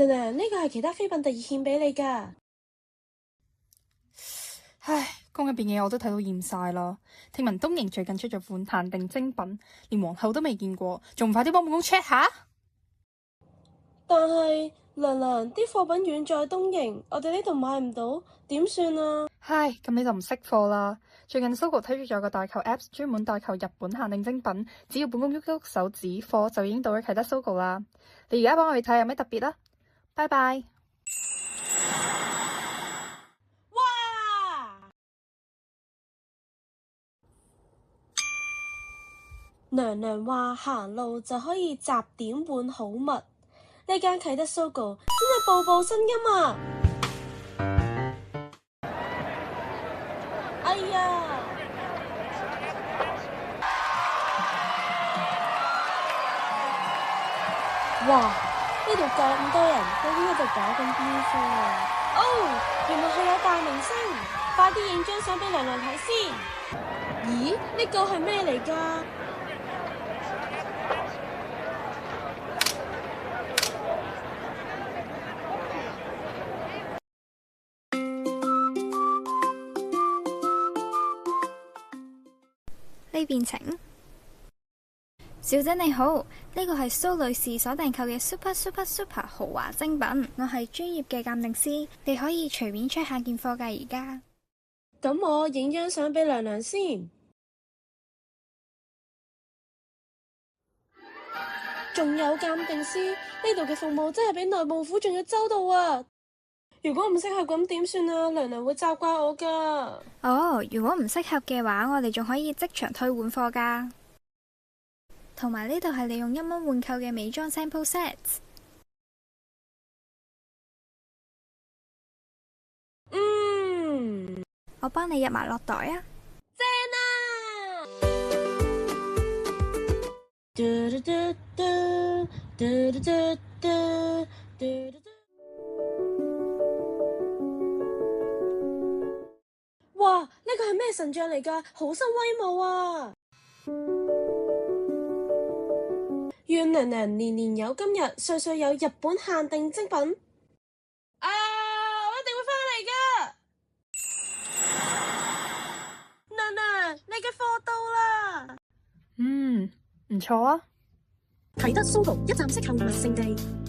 娘娘，呢個係其他妃嬪特意獻俾你噶。唉，宮入邊嘅嘢我都睇到厭晒啦。聽聞東瀛最近出咗款限定精品，連皇后都未見過，仲唔快啲幫本宮 check 下？但係娘娘，啲貨品遠在東瀛，我哋呢度買唔到，點算啊？唉，咁你就唔識貨啦。最近 Sogo 推出咗個代購 Apps，專門代購日本限定精品，只要本宮喐喐手指，貨就已經到咗啟德 Sogo 啦。你而家幫我去睇下有咩特別啦。拜拜。哇！娘娘話行路就可以集點換好物，呢間啟德 Sogo 真係步步新音啊！哎呀！哇！呢度咁多人，究竟喺度搞緊邊科啊？哦，原來係有大明星，快啲影張相俾娘娘睇先。咦？呢個係咩嚟㗎？呢邊請，小姐你好，呢個係蘇女士所訂購嘅 super 豪華精品，我係專業嘅鑑定師，你可以隨便 check 下件貨㗎而家。咁我影張相俾娘娘先。仲有鑑定師，呢度嘅服務真係比內務府仲要周到啊！如果唔適合咁點算啊？娘娘會責怪我噶。哦，如果唔適合嘅話，我哋仲可以即場退換貨㗎。同埋呢度係你用1蚊換購嘅美妝 sample set。我幫你入埋落袋啊！正啊！哇！呢個係咩神像嚟㗎？好生威武啊！願娘娘年年有今日，歲歲有日本限定精品。啊！我一定會返嚟㗎！娘娘，你嘅貨到啦！唔錯啊。啟德 Sogo 一站式購物勝地。